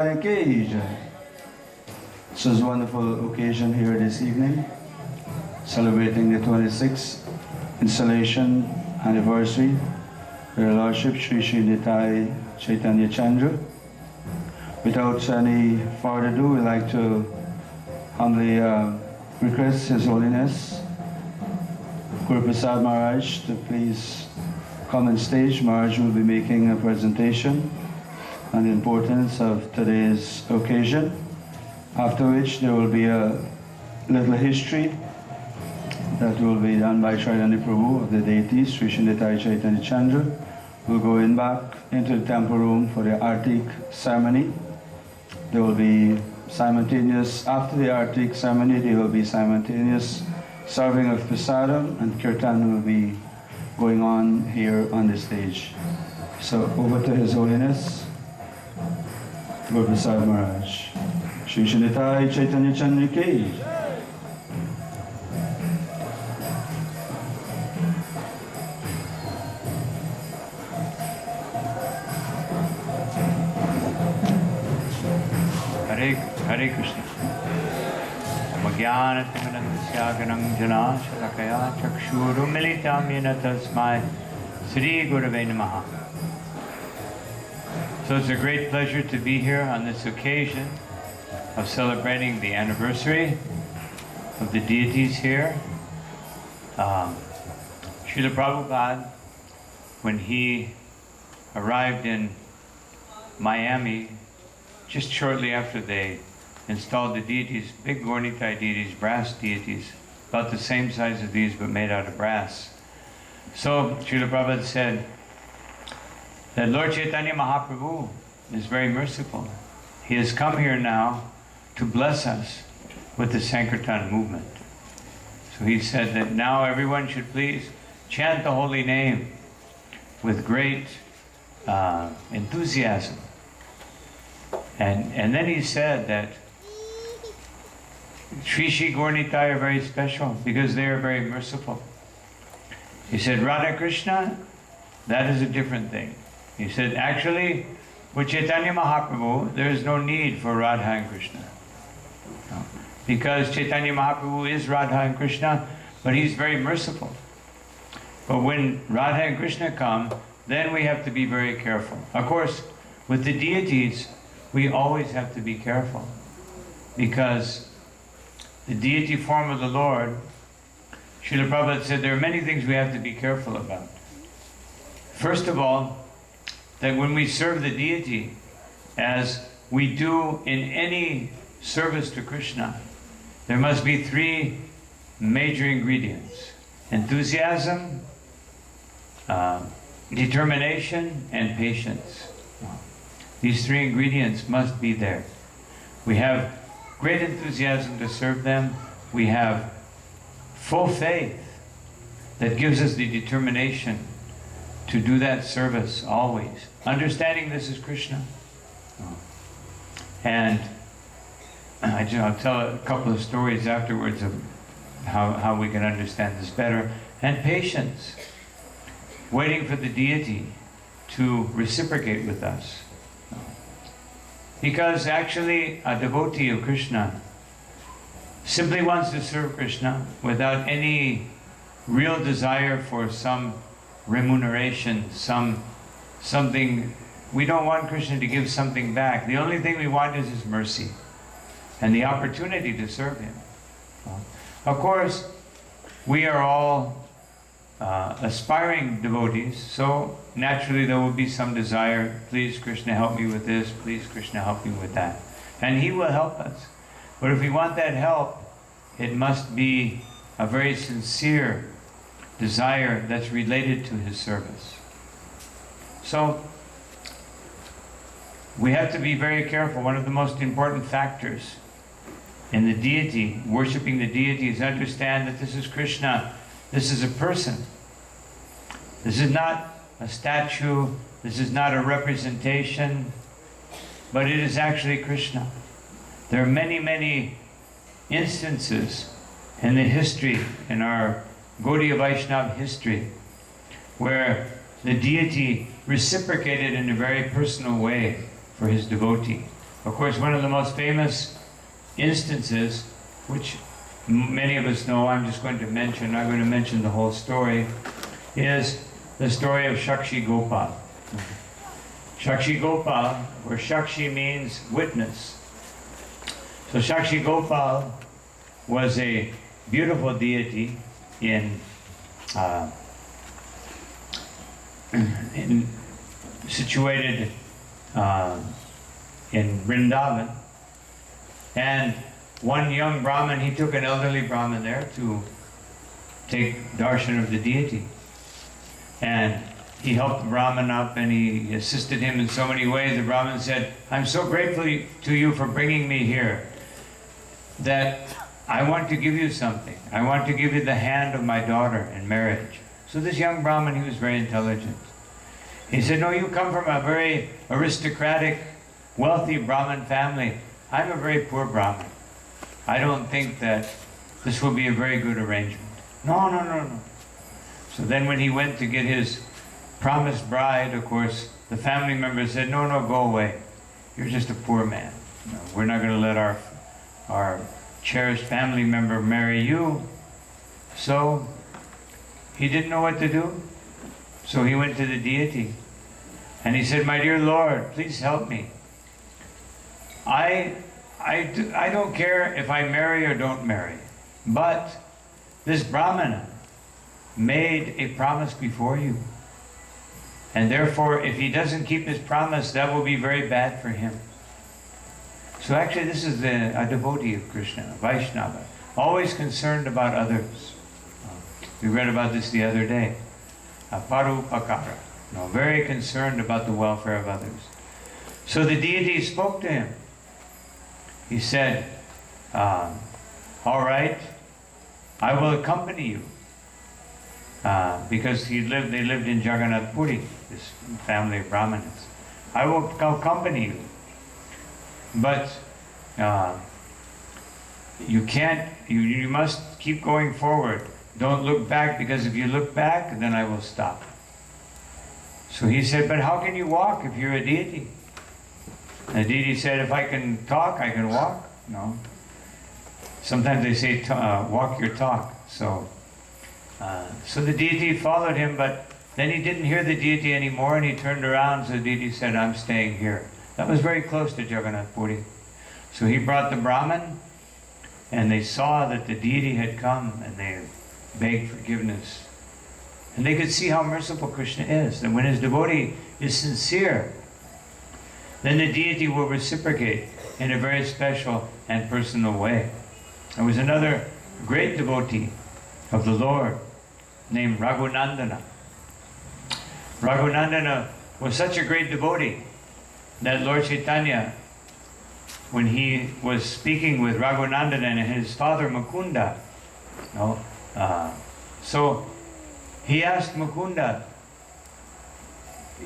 Occasion. This is a wonderful occasion here this evening, celebrating the 26th installation anniversary of Your Lordship Sri Sri Nitai Caitanya Chandra. Without any further ado, we'd like to humbly request His Holiness Guru Prasad Maharaj to please come on stage. Maharaj will be making a presentation on the importance of today's occasion, after which there will be a little history that will be done by Chaitanya Prabhu of the deities, Sri Sri Nitai Caitanya Chandra. We'll go in back into the temple room for the Artik ceremony. There will be simultaneous, after the Artik ceremony, there will be simultaneous serving of prasadam, and kirtan will be going on here on the stage. So over to His Holiness Guru Prasad Maharaj. Sri Sri Nitai Caitanya Chandra ki. Hare Krishna. Magyanatimanandasyaganam jana shalakaya chakshurumilitam yena tasmai Sri Gurave Namaha. So it's a great pleasure to be here on this occasion of celebrating the anniversary of the deities here. Srila Prabhupada, when he arrived in Miami, just shortly after they installed the deities, big Gornitai deities, brass deities, about the same size as these but made out of brass. So Srila Prabhupada said that Lord Chaitanya Mahaprabhu is very merciful. He has come here now to bless us with the Sankirtan movement. So he said that now everyone should please chant the holy name with great enthusiasm. And then he said that Sri Sri Gornitai are very special because they are very merciful. He said Radha Krishna, that is a different thing. He said actually with Chaitanya Mahaprabhu there is no need for Radha and Krishna. No. Because Chaitanya Mahaprabhu is Radha and Krishna, but he's very merciful. But when Radha and Krishna come, then we have to be very careful. Of course, with the deities, we always have to be careful because the deity form of the Lord, Srila Prabhupada said there are many things we have to be careful about. First of all, that when we serve the deity, as we do in any service to Krishna, there must be three major ingredients: enthusiasm, determination, and patience. These three ingredients must be there. We have great enthusiasm to serve them. We have full faith that gives us the determination to do that service always, understanding this is Krishna. And I'll tell a couple of stories afterwards of how we can understand this better. And patience, waiting for the deity to reciprocate with us. Because actually a devotee of Krishna simply wants to serve Krishna without any real desire for some remuneration, something. We don't want Krishna to give something back. The only thing we want is His mercy and the opportunity to serve Him. Of course, we are all aspiring devotees, so naturally there will be some desire, please Krishna help me with this, please Krishna help me with that. And He will help us. But if we want that help, it must be a very sincere desire that's related to His service. So we have to be very careful. One of the most important factors in the deity, worshipping the deity, is understand that this is Krishna. This is a person. This is not a statue. This is not a representation, but it is actually Krishna. There are many, many instances in the history, in our Gaudiya Vaishnava history, where the deity reciprocated in a very personal way for his devotee. Of course, one of the most famous instances, which many of us know, I'm just going to mention, I'm going to mention the whole story, is the story of Shakshi Gopal. Shakshi Gopal, where Shakshi means witness. So Shakshi Gopal was a beautiful deity situated in Vrindavan. And one young Brahmin, he took an elderly Brahmin there to take darshan of the deity. And he helped the Brahmin up and he assisted him in so many ways. The Brahmin said, I'm so grateful to you for bringing me here that I want to give you something. I want to give you the hand of my daughter in marriage. So this young Brahmin, he was very intelligent. He said, no, you come from a very aristocratic, wealthy Brahmin family. I'm a very poor Brahmin. I don't think that this will be a very good arrangement. No. So then when he went to get his promised bride, of course, the family members said, no, go away. You're just a poor man. No, we're not going to let our cherished family member marry you. So he didn't know what to do. So he went to the deity and he said, my dear Lord, please help me. I don't care if I marry or don't marry, but this Brahmana made a promise before you. And therefore, if he doesn't keep his promise, that will be very bad for him. So actually, this is a devotee of Krishna, a Vaishnava, always concerned about others. We read about this the other day. Parupakara, very concerned about the welfare of others. So the deity spoke to him. He said, all right, I will accompany you. Because they lived in Jagannath Puri, this family of Brahmanas. I will accompany you. But you must keep going forward. Don't look back, because if you look back, then I will stop. So he said, but how can you walk if you're a deity? And the deity said, if I can talk, I can walk. No. Sometimes they say, walk your talk. So the deity followed him, but then he didn't hear the deity anymore, and he turned around, so the deity said, I'm staying here. That was very close to Jagannath Puri. So he brought the Brahmin, and they saw that the deity had come, and they begged forgiveness. And they could see how merciful Krishna is, that when his devotee is sincere, then the deity will reciprocate in a very special and personal way. There was another great devotee of the Lord named Raghunandana. Raghunandana was such a great devotee that Lord Caitanya, when he was speaking with Raghunandana and his father Mukunda, so he asked Mukunda,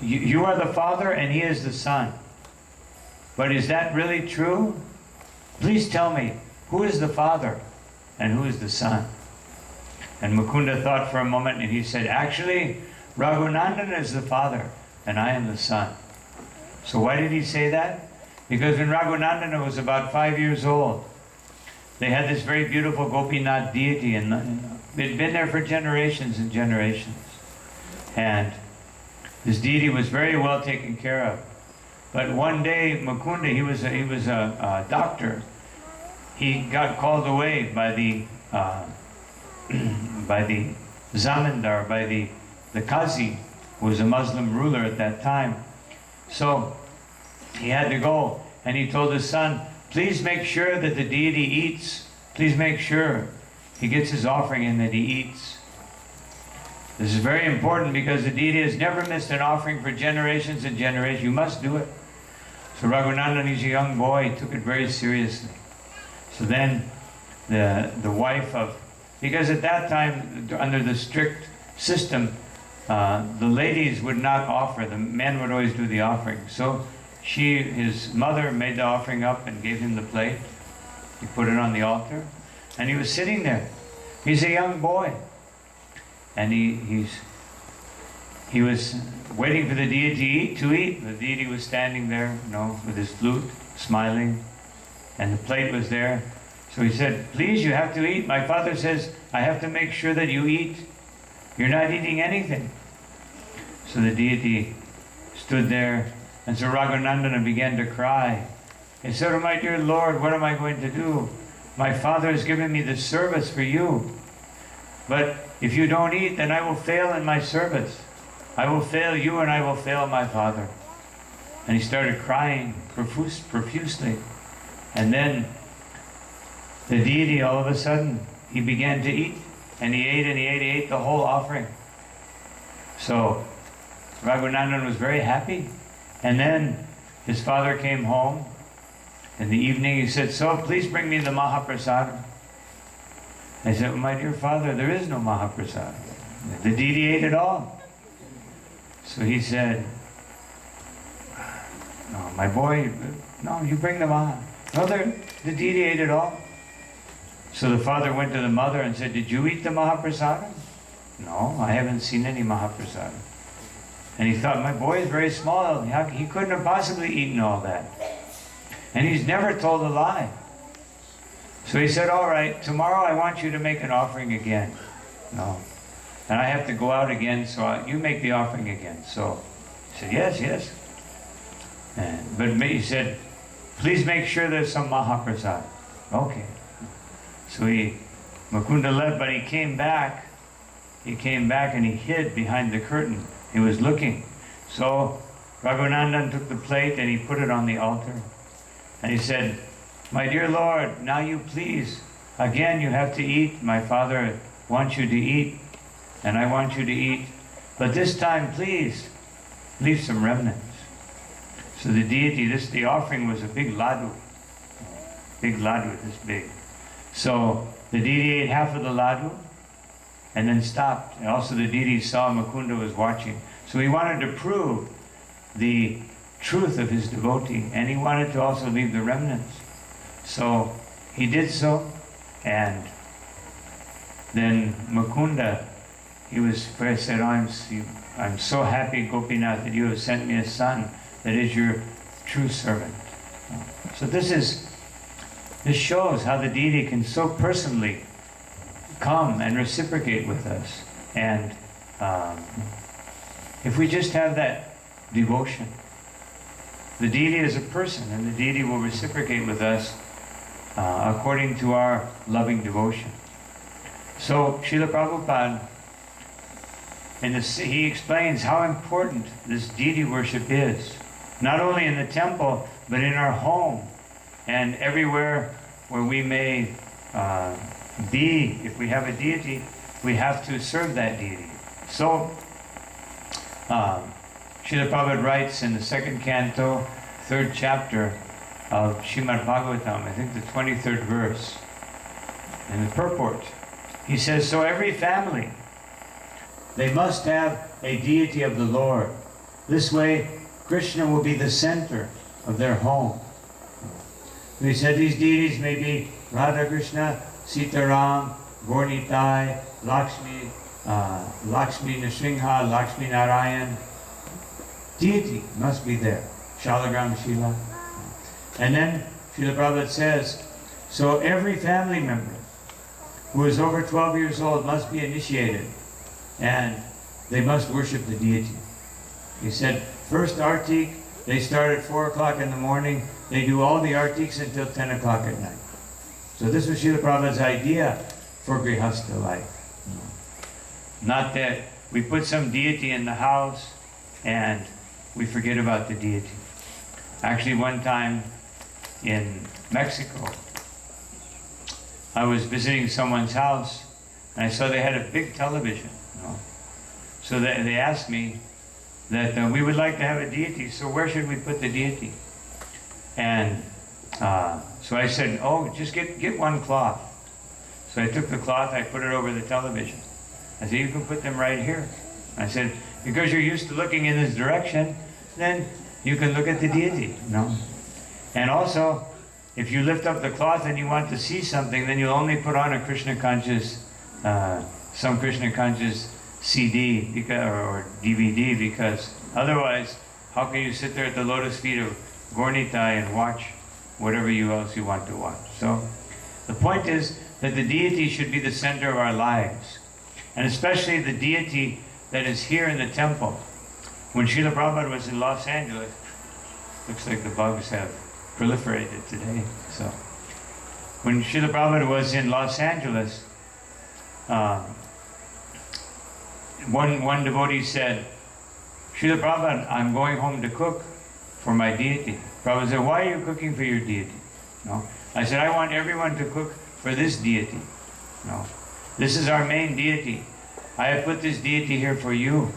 you are the father and he is the son. But is that really true? Please tell me, who is the father and who is the son? And Mukunda thought for a moment and he said, actually, Raghunandana is the father and I am the son. So why did he say that? Because when Raghunandana was about 5 years old, they had this very beautiful Gopinath deity, and it had been there for generations and generations. And this deity was very well taken care of. But one day, Mukunda, he was a doctor. He got called away by the zamindar, by the Qazi, who was a Muslim ruler at that time. So he had to go, and he told his son, please make sure that the deity eats. Please make sure he gets his offering and that he eats. This is very important because the deity has never missed an offering for generations and generations. You must do it. So Raghunandana, he's a young boy, he took it very seriously. So then the wife of, because at that time, under the strict system, the ladies would not offer, the men would always do the offering. So his mother made the offering up and gave him the plate. He put it on the altar, and he was sitting there. He's a young boy. And he was waiting for the deity to eat. The deity was standing there, with his flute. smiling, and the plate was there. So he said, please, you have to eat. My father says, I have to make sure that you eat. You're not eating anything. So the deity stood there, and so Raghunandana began to cry. He said, oh my dear Lord, what am I going to do? My father has given me this service for you. But if you don't eat, then I will fail in my service. I will fail you and I will fail my father. And he started crying profusely. And then the deity, all of a sudden, he began to eat. And he ate and he ate, he ate the whole offering. So Raghunandan was very happy. And then his father came home. In the evening he said, so please bring me the Mahaprasad. I said, oh, my dear father, there is no Mahaprasad. The deity ate it all. So he said, no, my boy, no, you bring the Maha. No, the deity ate it all. So the father went to the mother and said, did you eat the Mahaprasad? No, I haven't seen any Mahaprasad. And he thought, my boy is very small. He couldn't have possibly eaten all that. And he's never told a lie. So he said, all right, tomorrow I want you to make an offering again. No. And I have to go out again, so you make the offering again. So he said, yes, yes. But he said, please make sure there's some Mahaprasad. Okay. So Mukunda left, but he came back. He came back and he hid behind the curtain. He was looking. So Raghunandan took the plate and he put it on the altar. And he said, my dear Lord, now you please, again you have to eat. My father wants you to eat, and I want you to eat. But this time, please, leave some remnants. So the deity, the offering was a big ladu. Big ladu, this big. So the deity ate half of the ladu, and then stopped. And also the deity saw Mukunda was watching. So he wanted to prove the truth of his devotee, and he wanted to also leave the remnants. So he did so, and then Mukunda, he said, oh, I'm so happy, Gopinath, that you have sent me a son that is your true servant. So this shows how the deity can so personally come and reciprocate with us. And if we just have that devotion, the deity is a person, and the deity will reciprocate with us according to our loving devotion. So Srila Prabhupada, he explains how important this deity worship is, not only in the temple, but in our home and everywhere where we may be. If we have a deity, we have to serve that deity. So Srila Prabhupada writes in the second canto, 3rd chapter of Srimad Bhagavatam, I think the 23rd verse, in the purport, he says, so every family, they must have a deity of the Lord. This way, Krishna will be the center of their home. He said these deities may be Radha Krishna, Sitaram, Gaur Nitai, Lakshmi, Lakshmi Nrsimha, Lakshmi Narayan. Deity must be there. Shalagram Shila. And then Srila Prabhupada says, so every family member who is over 12 years old must be initiated, and they must worship the deity. He said, first artik, they start at 4 o'clock in the morning. They do all the artiks until 10 o'clock at night. So this was Srila Prabhupada's idea for Grihastha life. Not that we put some deity in the house and we forget about the deity. Actually, one time in Mexico, I was visiting someone's house and I saw they had a big television. So they asked me that we would like to have a deity, so where should we put the deity? And so I said, oh, just get one cloth. So I took the cloth, I put it over the television. I said, you can put them right here. I said, because you're used to looking in this direction, then you can look at the deity. And also, if you lift up the cloth and you want to see something, then you only put on a Krishna conscious, some Krishna conscious CD or DVD, because otherwise, how can you sit there at the lotus feet of Gaur Nitai and watch whatever else you want to watch. So the point is that the deity should be the center of our lives, and especially the deity that is here in the temple. When Srila Prabhupada was in Los Angeles, looks like the bugs have proliferated today. So when Srila Prabhupada was in Los Angeles, one devotee said, Srila Prabhupada, I'm going home to cook for my deity. Prabhupada said, why are you cooking for your deity? No. I said, I want everyone to cook for this deity. No. This is our main deity. I have put this deity here for you.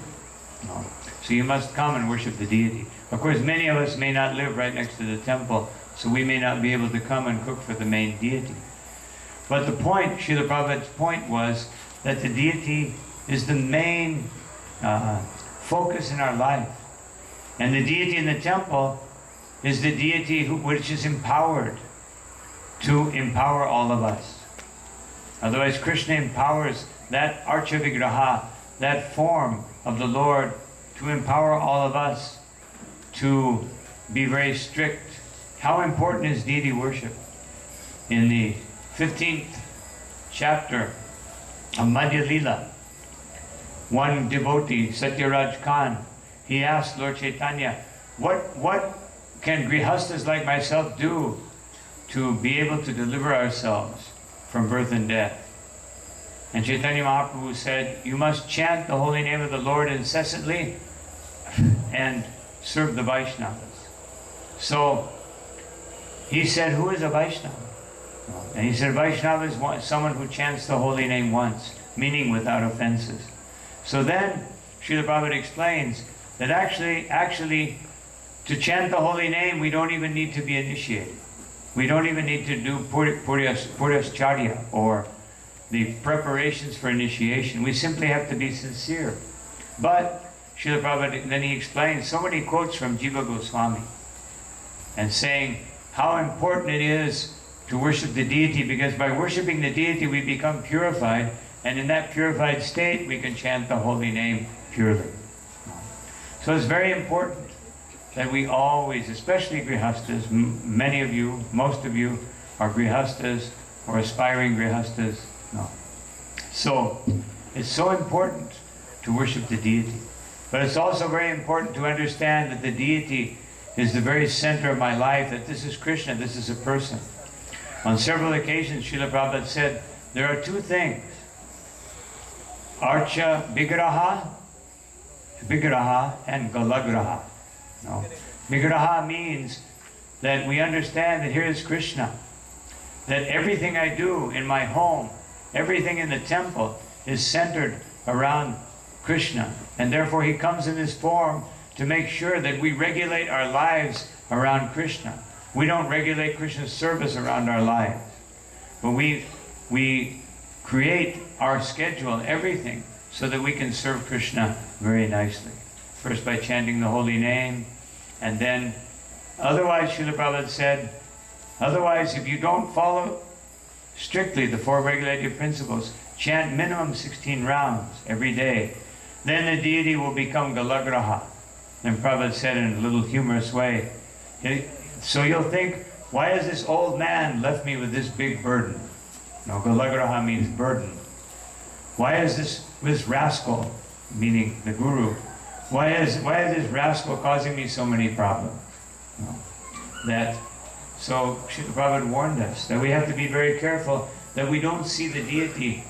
No. So you must come and worship the deity. Of course, many of us may not live right next to the temple, so we may not be able to come and cook for the main deity. But the point, Srila Prabhupada's point was that the deity is the main focus in our life. And the deity in the temple is the deity which is empowered to empower all of us. Otherwise, Krishna empowers that Archa Vigraha, that form of the Lord, to empower all of us to be very strict. How important is deity worship? In the 15th chapter of Madhya Lila, one devotee, Satyaraj Khan, he asked Lord Caitanya, what can grihastas like myself do to be able to deliver ourselves from birth and death? And Chaitanya Mahaprabhu said, you must chant the holy name of the Lord incessantly and serve the Vaishnavas. So he said, who is a Vaishnava? And he said, Vaishnava is someone who chants the holy name once, meaning without offenses. So then Srila Prabhupada explains that actually to chant the holy name, we don't even need to be initiated. We don't even need to do Puryascharya or the preparations for initiation. We simply have to be sincere. But Srila Prabhupada, then he explains so many quotes from Jiva Goswami and saying how important it is to worship the deity, because by worshiping the deity we become purified, and in that purified state we can chant the holy name purely. So it's very important that we always, especially grihastas, many of you, most of you are grihastas or aspiring grihastas. No. So it's so important to worship the deity. But it's also very important to understand that the deity is the very center of my life, that this is Krishna, this is a person. On several occasions, Srila Prabhupada said, there are two things. Archa Vigraha and Galagraha. No. Vigraha means that we understand that here is Krishna, that everything I do in my home, everything in the temple is centered around Krishna, and therefore he comes in this form to make sure that we regulate our lives around Krishna. We don't regulate Krishna's service around our lives, but we create our schedule, everything, so that we can serve Krishna very nicely. First by chanting the holy name, and then otherwise, Srila Prabhupada said, otherwise if you don't follow strictly the four regulative principles, chant minimum 16 rounds every day, then the deity will become Galagraha. And Prabhupada said in a little humorous way, so you'll think, why has this old man left me with this big burden? No, Galagraha means burden. Why is this rascal, meaning the guru, why is this rascal causing me so many problems? No. So Srila Prabhupada warned us that we have to be very careful that we don't see the deity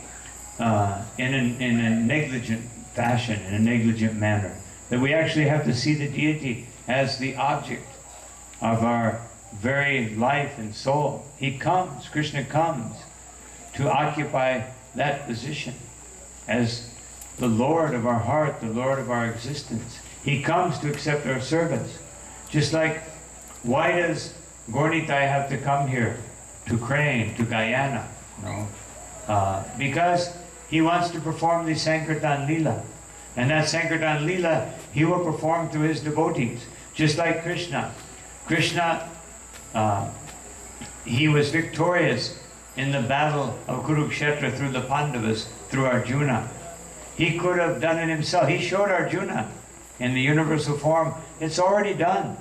in a negligent fashion, in a negligent manner. That we actually have to see the deity as the object of our very life and soul. He comes, Krishna comes to occupy that position as the Lord of our heart, the Lord of our existence. He comes to accept our service. Just like, why does Nitai have to come here to Crane, to Guyana? No. Because he wants to perform the Sankirtan Lila. And that Sankirtan Lila, he will perform to his devotees. Just like Krishna. Krishna, he was victorious in the battle of Kurukshetra through the Pandavas, through Arjuna. He could have done it himself. He showed Arjuna in the universal form, it's already done.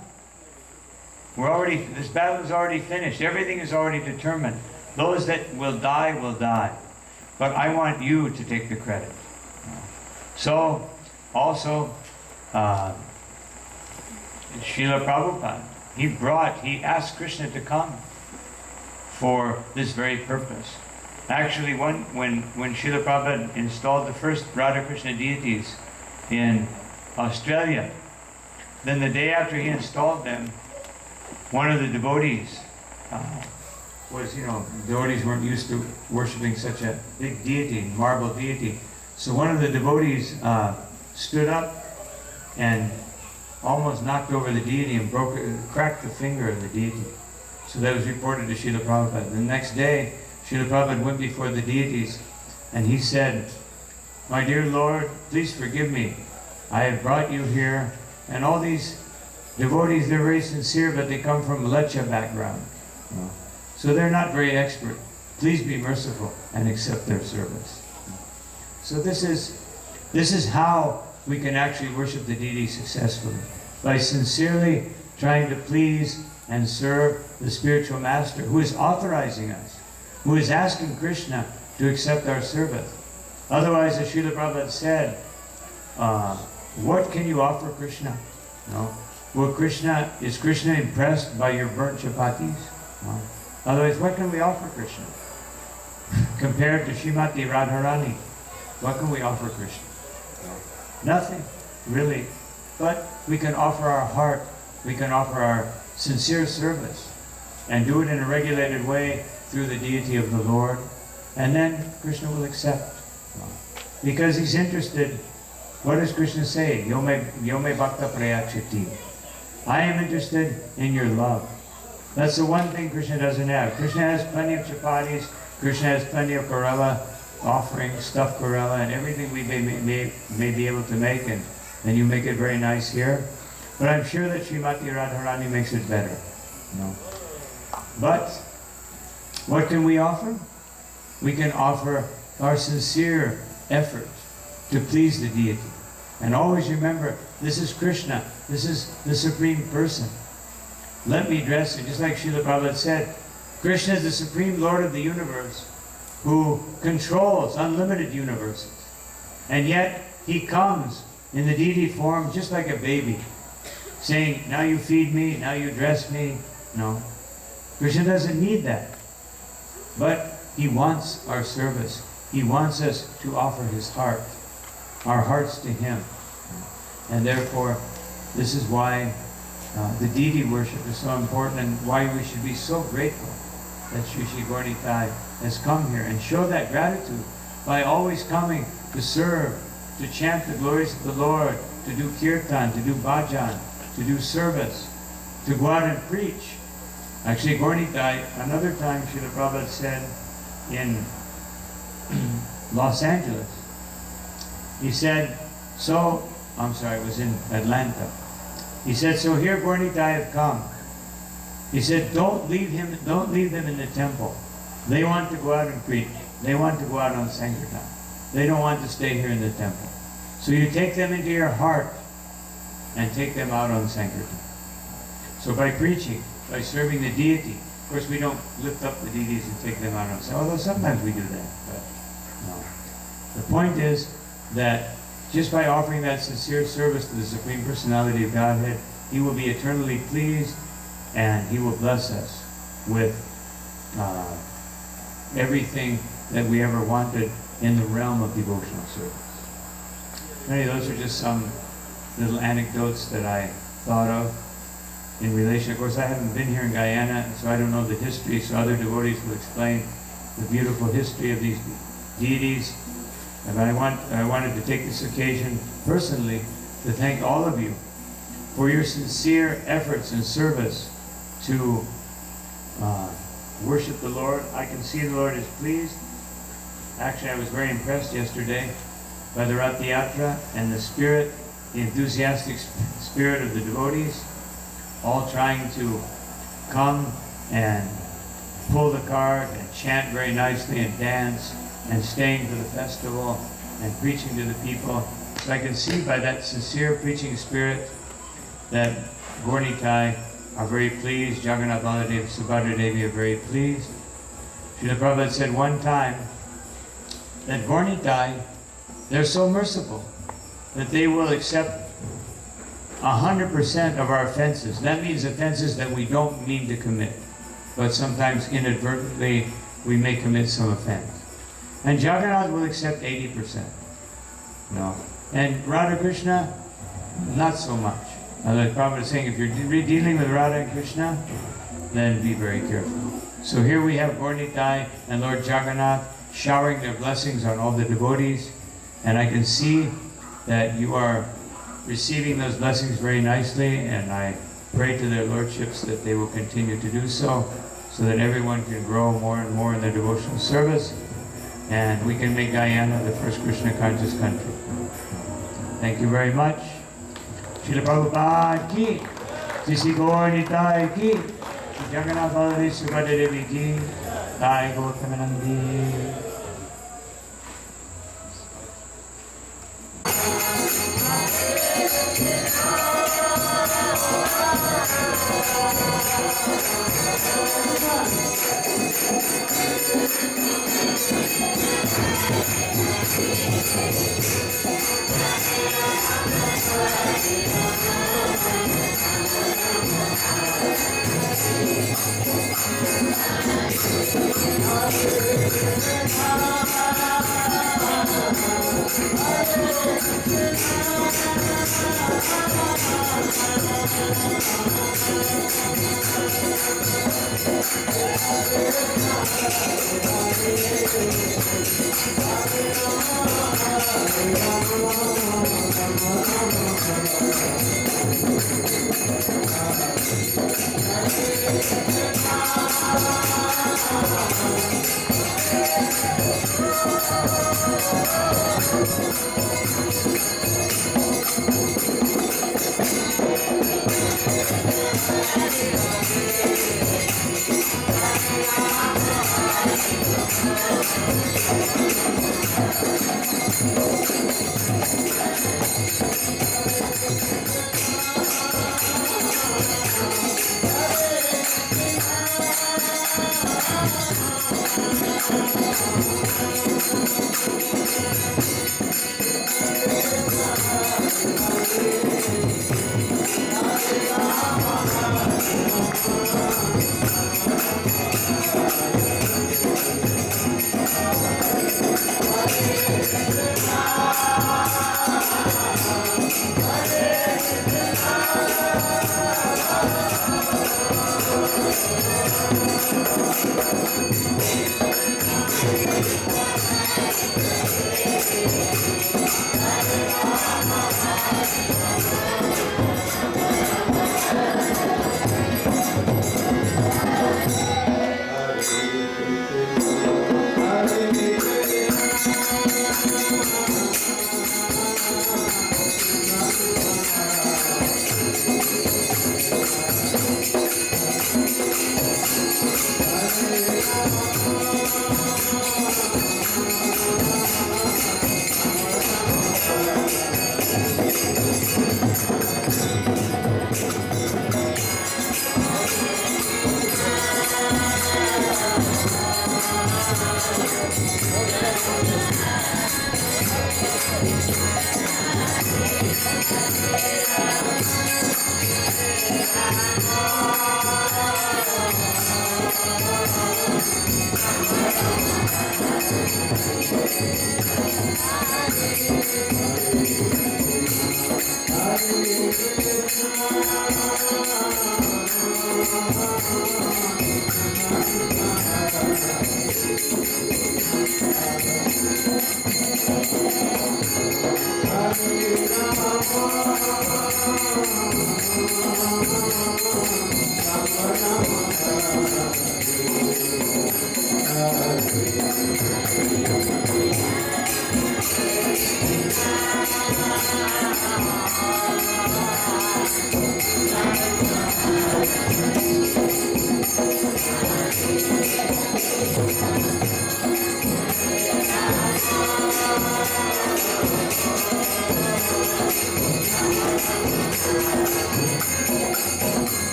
This battle is already finished. Everything is already determined. Those that will die will die. But I want you to take the credit. So, also, Srila Prabhupada, he asked Krishna to come for this very purpose. Actually, when Srila Prabhupada installed the first Radha Krishna deities in Australia, then the day after he installed them, one of the devotees devotees weren't used to worshipping such a big deity, marble deity. So one of the devotees stood up and almost knocked over the deity and cracked the finger of the deity. So that was reported to Srila Prabhupada. The next day, Srila Prabhupada went before the deities and he said, "My dear Lord, please forgive me. I have brought you here, and all these devotees, they're very sincere, but they come from Lecha background. So they're not very expert. Please be merciful and accept their service." So this is how we can actually worship the deity successfully, by sincerely trying to please and serve the spiritual master who is authorizing us, who is asking Krishna to accept our service. Otherwise, as Srila Prabhupada said, what can you offer Krishna? No. Well, is Krishna impressed by your burnt chapatis? No. Otherwise, what can we offer Krishna? Compared to Srimati Radharani, what can we offer Krishna? Nothing, really. But we can offer our heart, we can offer our sincere service, and do it in a regulated way through the deity of the Lord, and then Krishna will accept. Because he's interested. What does Krishna say? Yome bhakta prayachiti. I am interested in your love. That's the one thing Krishna doesn't have. Krishna has plenty of chapatis, Krishna has plenty of Karela offerings, stuffed Karela, and everything we may be able to make, and you make it very nice here. But I'm sure that Srimati Radharani makes it better. No. But what can we offer? We can offer our sincere effort to please the deity. And always remember, this is Krishna. This is the Supreme Person. Let me address it, just like Srila Prabhupada said, Krishna is the Supreme Lord of the universe who controls unlimited universes. And yet, he comes in the deity form just like a baby, saying, now you feed me, now you dress me. No. Krishna doesn't need that. But he wants our service. He wants us to offer his heart, our hearts to him. And therefore, this is why the deity worship is so important, and why we should be so grateful that Sri Sri Gaur Nitai has come here and show that gratitude by always coming to serve, to chant the glories of the Lord, to do kirtan, to do bhajan, to do service, to go out and preach. Actually, Gaur Nitai, another time Srila Prabhupada said in Los Angeles, he said, it was in Atlanta. He said, so here Gaur Nitai have come. He said, don't leave them in the temple. They want to go out and preach. They want to go out on Sankirtan. They don't want to stay here in the temple. So you take them into your heart and take them out on Sankirtan. So by preaching, by serving the deity, of course we don't lift up the deities and take them out on Sankirtan, although sometimes we do that, but no. The point is that just by offering that sincere service to the Supreme Personality of Godhead, he will be eternally pleased, and he will bless us with everything that we ever wanted in the realm of devotional service. Anyway, those are just some little anecdotes that I thought of in relation. Of course, I haven't been here in Guyana, so I don't know the history, so other devotees will explain the beautiful history of these deities. And I wanted to take this occasion personally to thank all of you for your sincere efforts and service to worship the Lord. I can see the Lord is pleased. Actually, I was very impressed yesterday by the Rath Yatra and the spirit, the enthusiastic spirit of the devotees, all trying to come and pull the cart and chant very nicely and dance and staying for the festival and preaching to the people. So I can see by that sincere preaching spirit that Gaur Nitai are very pleased. Jagannath, Baladev, Subhadra Devi are very pleased. Srila Prabhupada said one time that Gornitai, they're so merciful that they will accept 100% of our offenses. That means offenses that we don't mean to commit, but sometimes inadvertently we may commit some offense. And Jagannath will accept 80%. No. And Radha Krishna, not so much. Now, the Prabhupada is saying, if you're dealing with Radha and Krishna, then be very careful. So here we have Gornitai and Lord Jagannath showering their blessings on all the devotees, and I can see that you are receiving those blessings very nicely, and I pray to their lordships that they will continue to do so that everyone can grow more and more in their devotional service, and we can make Guyana the first Krishna conscious country. Thank you very much. Srila Prabhupada ki, Sisi Gaur Nitai ki, Jagannath Baladev Subhadra Devi ki, Jai Gautamanandi.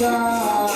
Chandra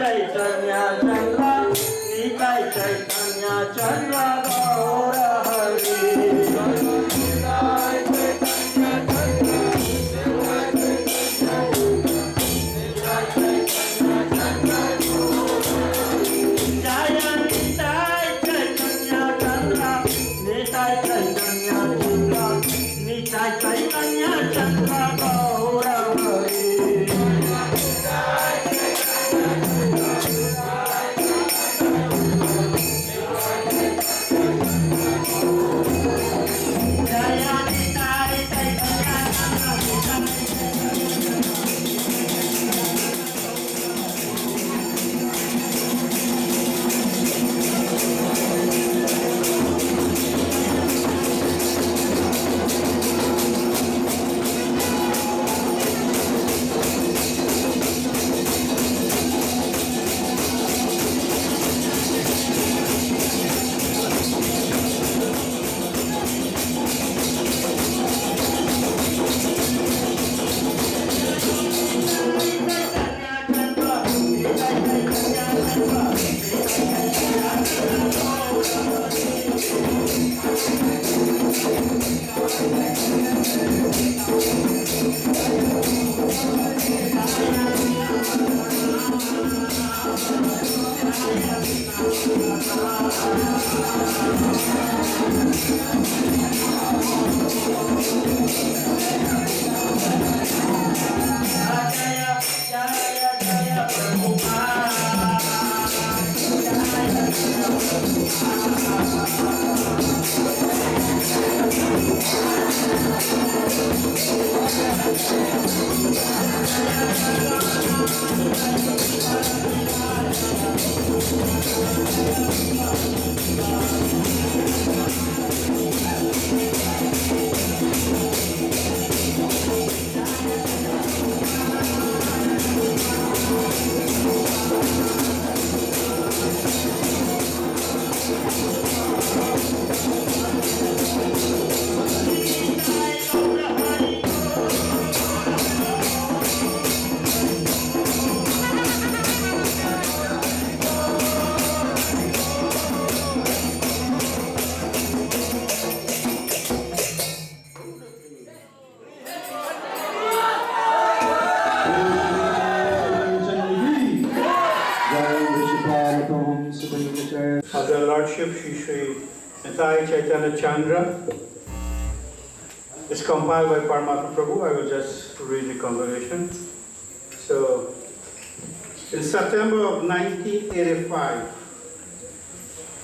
Caitanya Chandra, Nitai Caitanya Chandra, Gaura Hari. Nitai Caitanya Chandra, Nitai Caitanya Chandra, Jaya Nitai Caitanya Chandra, Nitai Caitanya Chandra, Nitai Caitanya Chandra, Gaura Hari. Nitai Of their Lordship Sri Nitai, Caitanya, Chandra. It's compiled by Paramatma Prabhu. I will just read the conversation. So, in September of 1985,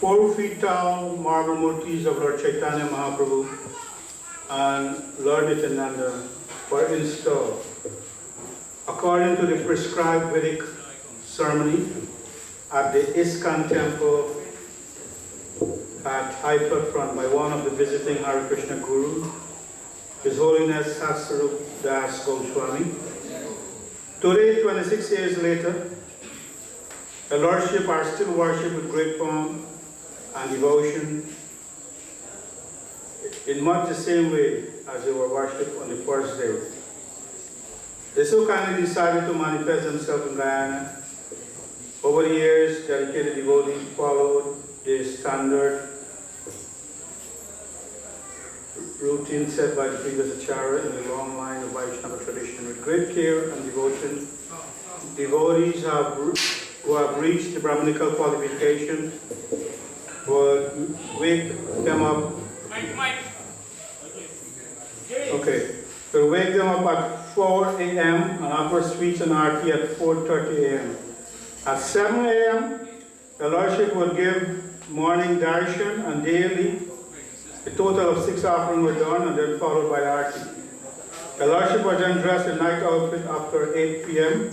4 feet tall marble murtis of Lord Caitanya Mahaprabhu and Lord Nityananda were installed according to the prescribed Vedic ceremony at the ISKCON temple at Haifa front by one of the visiting Hare Krishna Gurus, His Holiness Satsarup Das Goswami. Today, 26 years later, the Lordship are still worshipped with great pomp and devotion in much the same way as they were worshipped on the first day. They so kindly decided to manifest themselves in Guyana. Over the years, dedicated devotees followed the standard routine set by the previous Acharya in the long line of Vaishnava tradition. With great care and devotion, devotees who have reached the Brahminical qualification will wake them up. Okay. We'll wake them up at 4 a.m. and offer sweets and arti at 4:30 a.m. At 7 a.m., the Lordship would give morning darshan, and daily a total of 6 offerings were done and then followed by arti. The Lordship was then dressed in night outfit after 8 p.m.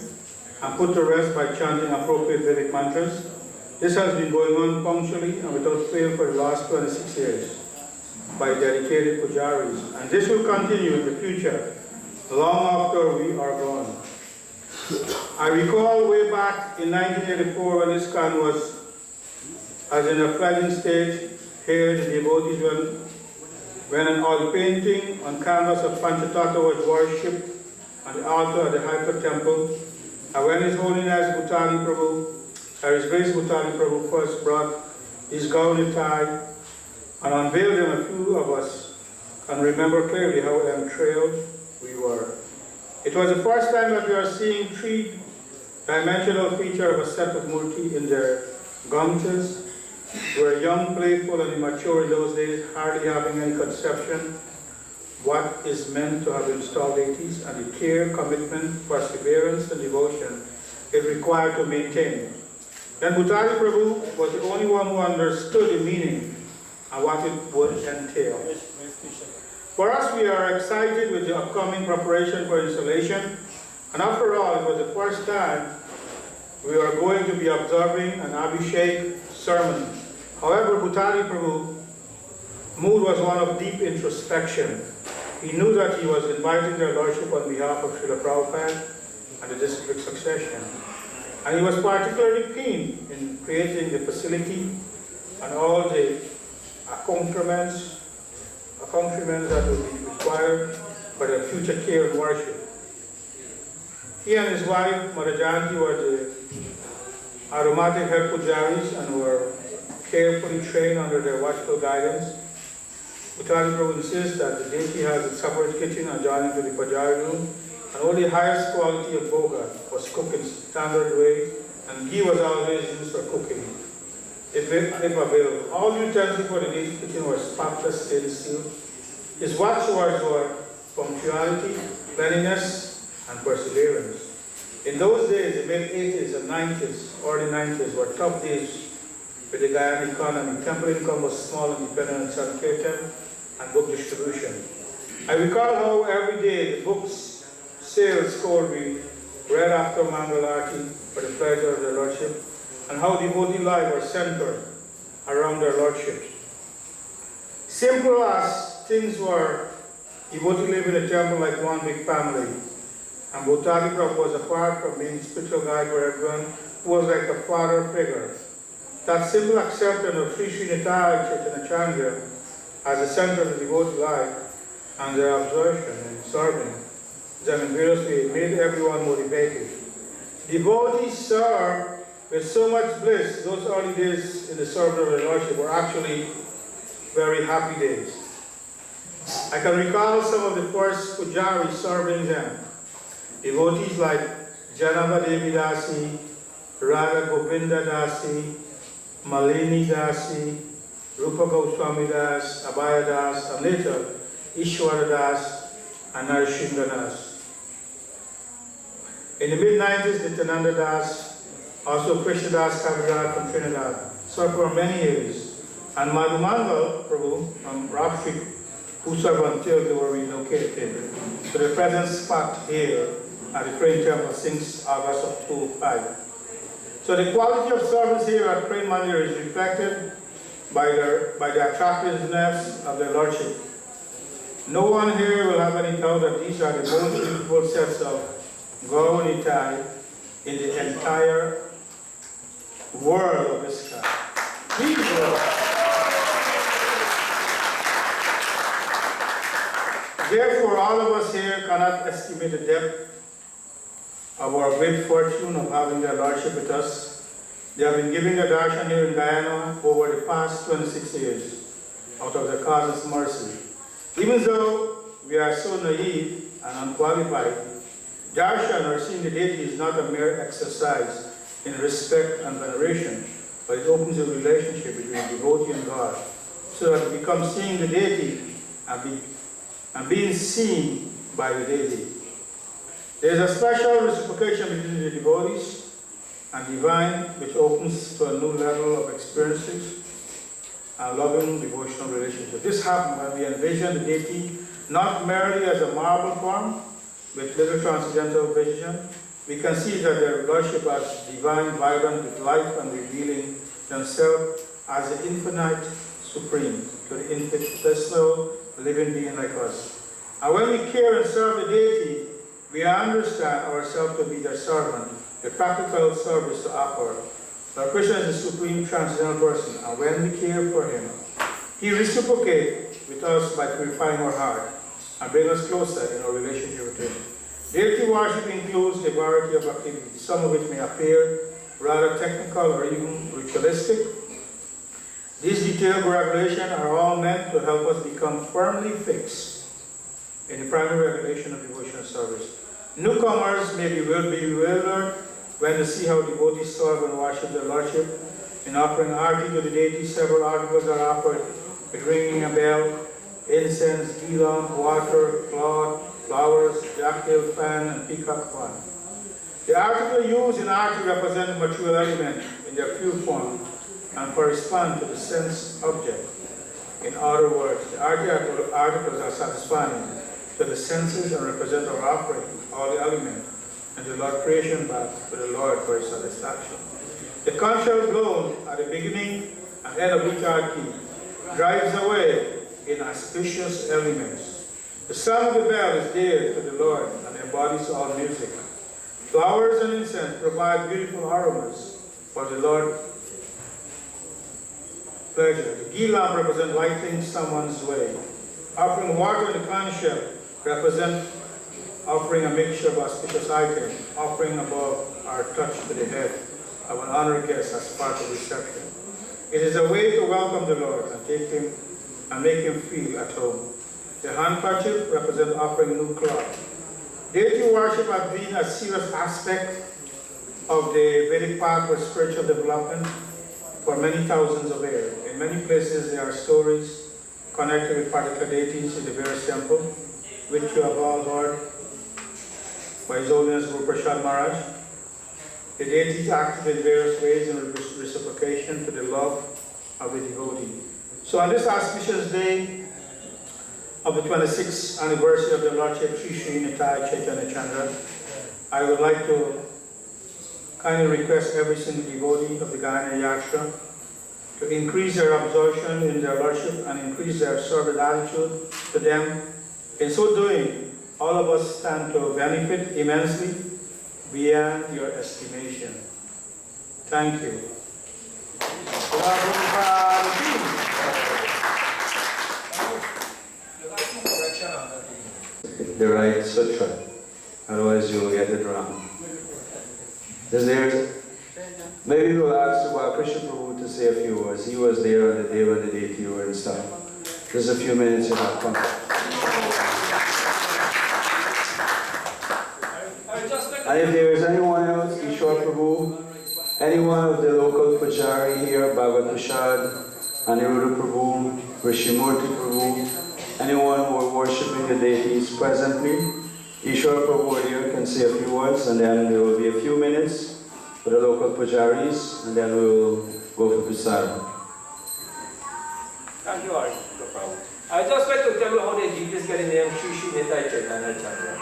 and put to rest by chanting appropriate Vedic mantras. This has been going on punctually and without fail for the last 26 years by dedicated pujaris, and this will continue in the future, long after we are gone. I recall way back in 1984 when ISKCON was as in a flagging stage. Here the devotees when an oil painting on canvas of Panchatattva was worshipped on the altar at the Haifa temple, and when His Holiness Bhutani Prabhu, His Grace Bhutani Prabhu first brought his Nitai and unveiled them, a few of us can remember clearly how entrailed we were. It was the first time that we are seeing 3-dimensional feature of a set of murti in their gamchas. We were young, playful, and immature in those days, hardly having any conception what is meant to have installed deities and the care, commitment, perseverance, and devotion it required to maintain. Then Bhutani Prabhu was the only one who understood the meaning and what it would entail. For us, we are excited with the upcoming preparation for installation, and after all, it was the first time we are going to be observing an Abhishek ceremony. However, Bhutani Prabhu's mood was one of deep introspection. He knew that he was inviting their Lordship on behalf of Srila Prabhupada and the district succession, and he was particularly keen in creating the facility and all the accoutrements that would be required for the future care and worship. He and his wife, Mother Janki, were the aromatic head pujaris and were carefully trained under their watchful guidance. Bhutani Prabhu insists that the deity has a separate kitchen adjoining to the pujari room, and only the highest quality of boga was cooked in standard way, and ghee was always used for cooking. if available. All utensils for the daily kitchen were spotless stainless steel. His watchwords were punctuality, cleanliness, and perseverance. In those days, the mid-80s and 90s, early 90s, were tough days for the Guyana economy. Temple income was small and dependent on sanitation and book distribution. I recall how every day the books sales could be read after Mangalarti for the pleasure of their lordship, and how devotee life was centered around their lordships. Simple as things were, devotee lived in a temple like one big family. And Bhutali Prabhu was apart from being spiritual guide for everyone, who was like a father figure. That simple acceptance of Sri Nitai Church and Chandra as the center of the devotee life and their absorption and serving them in various ways made everyone motivated. Devotees served with so much bliss. Those early days in the service of the Lordship were actually very happy days. I can recall some of the first pujaris serving them. Devotees like Janava Devi Dasi, Radha Govinda Dasi, Malini Dasi, Rupa Goswami Das, Abhaya Das, and later Ishwara Das and Narashinga Das. In the mid-90s, Nityananda Das, also Krishna Das Kaviraj from Trinidad, served for many years, and Madhumangal Prabhu from Rapshik, who served until they were relocated to the present spot here at the Crane Temple since August of 2005. So the quality of service here at Crane Mandir is reflected by the attractiveness of their Lordship. No one here will have any doubt that these are the most beautiful sets of Guru Nitai in the entire world of this kind. These were. Therefore, all of us here cannot estimate the depth of our great fortune of having their Lordship with us. They have been giving their darshan here in Guyana over the past 26 years, out of their causeless mercy. Even though we are so naive and unqualified, darshan, or seeing the deity, is not a mere exercise in respect and veneration, but it opens a relationship between devotee and God, so that it becomes seeing the deity and being seen by the deity. There is a special reciprocation between the devotees and divine, which opens to a new level of experiences and loving devotional relationship. This happened when we envision the deity not merely as a marble form with little transcendental vision. We can see that their Lordship as divine, vibrant with life, and revealing themselves as the infinite supreme to the infinitesimal living being like us. And when we care and serve the deity, we understand ourselves to be their servant, a practical service to offer. Lord Krishna is the supreme transcendental person, and when we care for him, he reciprocates with us by purifying our heart and bring us closer in our relationship with him. Deity worship includes a variety of activities, some of which may appear rather technical or even ritualistic. These detailed regulations are all meant to help us become firmly fixed in the primary regulation of devotional service. Newcomers may be bewildered when they see how devotees serve and worship their Lordship. In offering arti to the deity, several articles are offered with ringing a bell, incense, ghee lamp, water, cloth, flowers, jacktail fan, and peacock fan. The article used in arti represent the material element in their pure form and correspond to the sense object. In other words, the articles are satisfying to the senses and represent our offering, all the elements, and the Lord creation back to the Lord for his satisfaction. The conch shell blown at the beginning and end of each arti drives away inauspicious elements. The sound of the bell is dear to the Lord and embodies all music. Flowers and incense provide beautiful aromas for the Lord's pleasure. The ghee lamp represents lighting someone's way. Offering water in the conch shell represent offering a mixture of auspicious items, offering above our touch to the head of an honored guest as part of reception. It is a way to welcome the Lord and take him and make him feel at home. The handkerchief represents offering new cloth. Deity worship has been a serious aspect of the Vedic path for spiritual development. for many thousands of years. In many places there are stories connected with particular deities in the various temple, which you have all heard by His Holiness Guru Prasad Maharaj. The deities act in various ways in reciprocation to the love of the devotee. So on this auspicious day of the 26th anniversary of the Lordship Sri Sri Nitai Caitanya Chandra, I would like to kindly request every single devotee of the Guyana Yatra to increase their absorption in their Lordship and increase their service attitude to them. In so doing, all of us stand to benefit immensely beyond your estimation. Thank you. The right sutra, otherwise you'll get it wrong. Is there, maybe we'll ask Krishna Prabhu to say a few words. He was there on the day when the deity were and stuff. Just a few minutes you have come. And if there is anyone else, Ishwar Prabhu, anyone of the local Pujari here, Bhagavad Prasad, Aniruddha Prabhu, Rishimurti Prabhu, anyone who are worshipping the deities presently, Ishwar Prabhu here can say a few words, and then there will be a few minutes for the local Pujaris, and then we will go for Prasad. Thank you, Prabhu. I'd just like to tell you how the deities get the name Sri Sri Nitai Caitanya Chandra.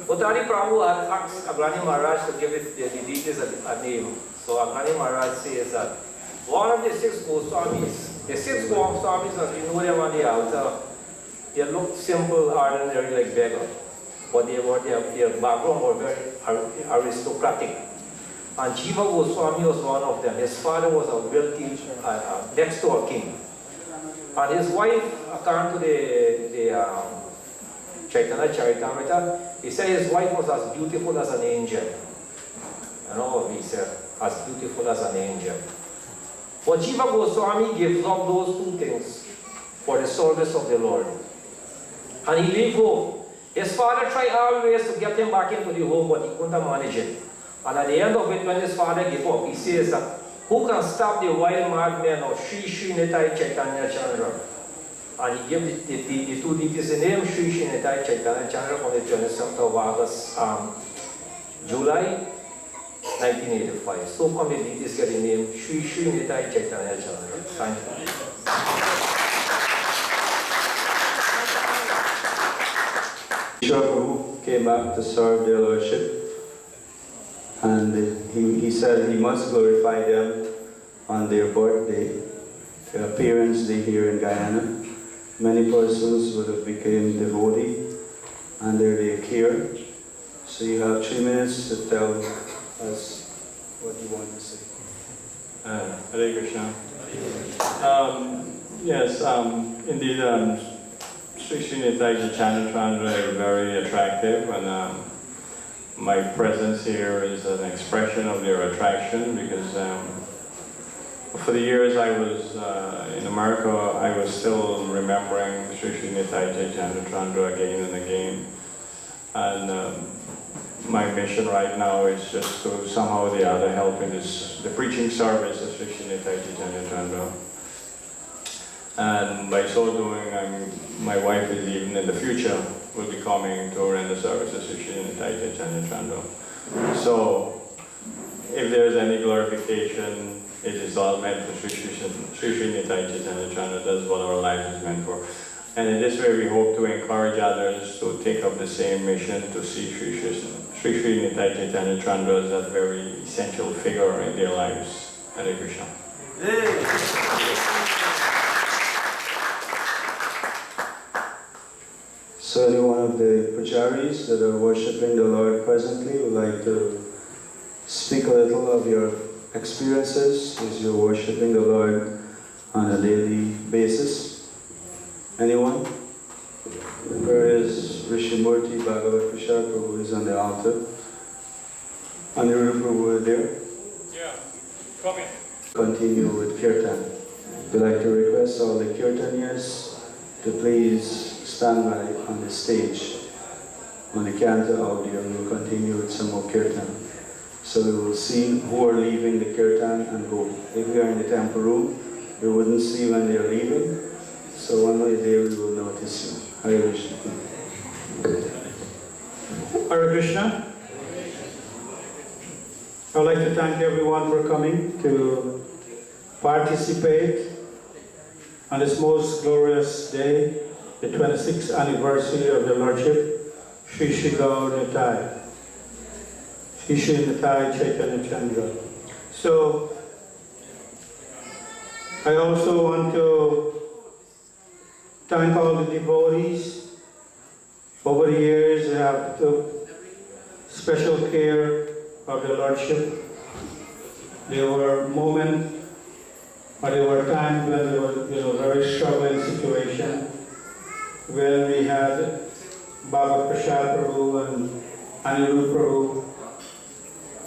Bhutani Prabhu asked Agrani Maharaj to give it the deities a name. So Agrani Maharaj says that one of the 6 Goswamis, the 6 Goswamis, as we know them on the altar, they looked simple, ordinary, like beggar. But their background was very aristocratic. And Jiva Goswami was one of them. His father was a wealthy, next to a king. And his wife, according to the Chaitanya Charitamrita, he said his wife was as beautiful as an angel. You know what he said? As beautiful as an angel. But Jiva Goswami gives up those 2 things for the service of the Lord. And he leaves home. His father tried always to get him back into the home, but he couldn't manage it. And at the end of it, when his father gave up, he says that, who can stop the wild madman of Sri Sri Nitai Caitanya Chandra? And he gave the 2 deities the name Sri Sri Nitai Caitanya Chandra on the 27th of August, July 1985. So come the deities get the name Sri Sri Nitai Caitanya Chandra. Thank you. Ishwar Prabhu came back to serve their Lordship, and he said he must glorify them on their birthday, their appearance day here in Guyana. Many persons would have become devotee under their care. So you have 3 minutes to tell us what you want to say. Hare Krishna. Yes, indeed, Sri Sri Nitai Chandra is very attractive, and my presence here is an expression of their attraction, because for the years I was in America, I was still remembering Sri Sri Nitai Chandra again and again. And my mission right now is just to somehow or the other help in the preaching service of Sri Sri Nitai Chandra. And by so doing, my wife is even in the future will be coming to render service of Sri Sri Nitai Chandra. So, if there is any glorification, it is all meant for Sri Sri Nitai Chandra. That's what our life is meant for. And in this way, we hope to encourage others to take up the same mission, to see Sri Sri Nitai Chandra as that very essential figure in their lives. Hare Krishna. So any one of the pujaris that are worshipping the Lord presently would like to speak a little of your experiences as you're worshipping the Lord on a daily basis? Anyone? Where is Rishimurti Bhagavad Prasad Prabhu is on the altar? Aniruddha Prabhu there? Yeah, come in. Continue with Kirtan. We'd like to request all the Kirtanias to please stand by on the stage. On the canto out there, we'll continue with some more Kirtan. So we will see who are leaving the kirtan and who. If we are in the temple room, we wouldn't see when they are leaving. So one day we will notice you. Hare Krishna. Hare Krishna. I would like to thank everyone for coming to participate on this most glorious day, the 26th anniversary of the Lordship, Sri Sri Gaur Nitai, Sri Sri Nitai Caitanya Chandra. So, I also want to thank all the devotees. Over the years, they have took special care of the Lordship. There were moments, or there were times when there was very struggling situation, where we had Baba Prasad Prabhu and Anirudh Prabhu,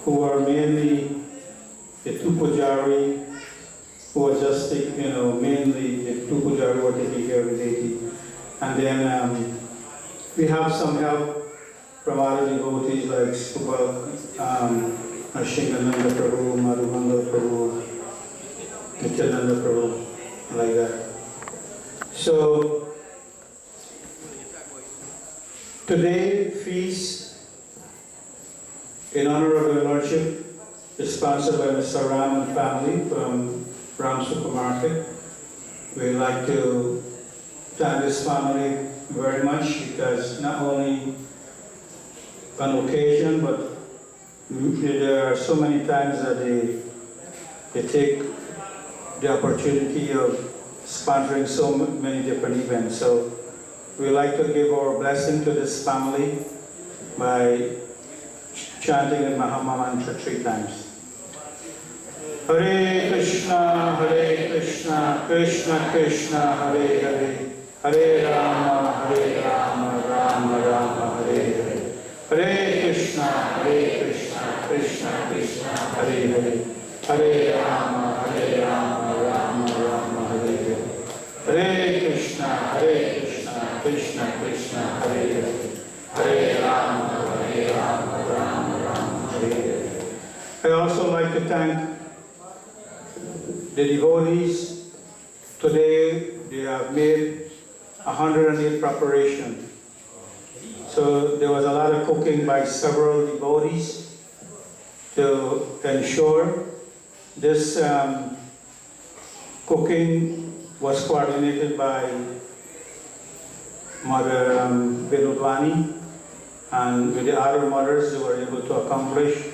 who were mainly the two pujari, who were just mainly the two pujari who were taking care of the deity. And then we have some help from other devotees like Shingananda Prabhu, Madhumanda Prabhu, Nityananda Prabhu, like that. So, today, feast in honor of the Lordship is sponsored by Mr. Ram and family from Ram Supermarket. We'd like to thank this family very much because not only on occasion, but there are so many times that they take the opportunity of sponsoring so many different events. So we like to give our blessing to this family by chanting the Mahama Mantra 3 times. Hare Krishna, Krishna Krishna, Hare Hare, Hare Rama, Rama Rama, Hare Hare. Hare Krishna, Krishna Krishna, Hare Hare, Hare Rama, Rama Rama, Hare Hare. Hare Krishna, Krishna Krishna, Hare Hare, Hare Rama, Rama Rama, Hare Hare. I also like to thank the devotees. Today they have made 108 preparation. So there was a lot of cooking by several devotees to ensure this cooking was coordinated by Mother Vinodwani, and with the other mothers they were able to accomplish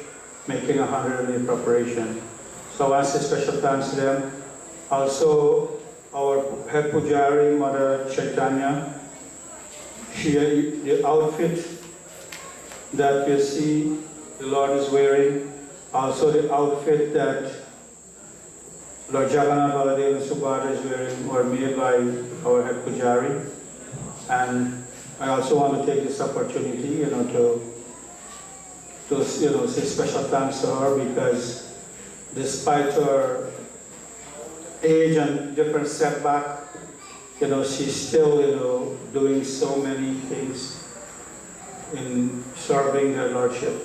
making 108 preparation. So I want to say special thanks to them. Also, our head pujari, Mother Caitanya, the outfit that you see the Lord is wearing, also the outfit that Lord Jagannath, Baladev and Subhadra is wearing were made by our head pujari. And I also want to take this opportunity, to say special thanks to her because despite her age and different setback, she's still, doing so many things in serving the Lordship.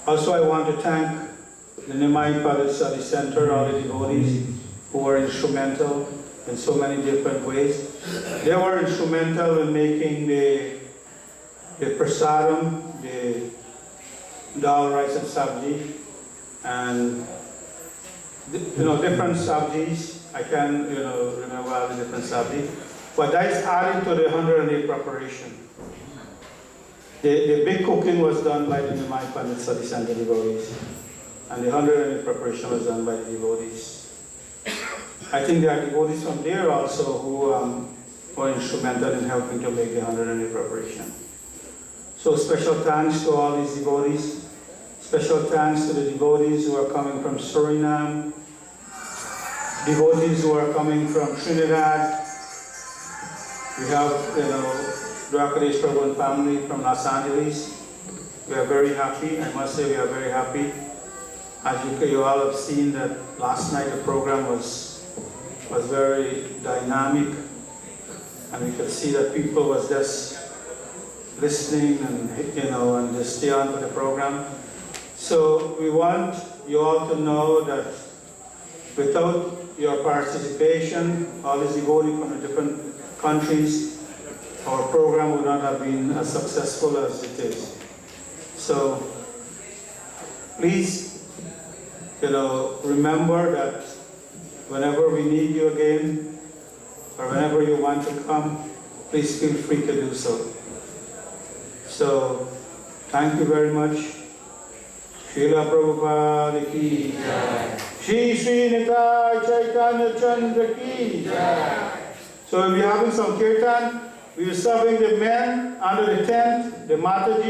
Also, I want to thank the Nimai Public Study Center, all the devotees who were instrumental in so many different ways. They were instrumental in making the prasadam, the dal, rice and sabji, and different sabjis. I can't remember all the different sabjis, but that is added to the 108 preparation. The big cooking was done by the Nimai Pandit Study Center devotees, and the 108 preparation was done by the devotees. I think there are devotees from there also who were instrumental in helping to make the 108 preparation. So special thanks to all these devotees. Special thanks to the devotees who are coming from Suriname, devotees who are coming from Trinidad. We have, Dwakadesh Prabhu and family from Los Angeles. We are very happy. I must say we are very happy. As you all have seen that last night the program was very dynamic, and we could see that people was just listening and just stay on for the program. So we want you all to know that without your participation, all this devoting from the different countries, our program would not have been as successful as it is. So please, remember that whenever we need you again, or whenever you want to come, please feel free to do so. So, thank you very much. Srila Prabhupada ki jai. Shri Sri Nitai Caitanya Chandra ki jai. So we'll be having some kirtan. We are serving the men under the tent, the Mataji.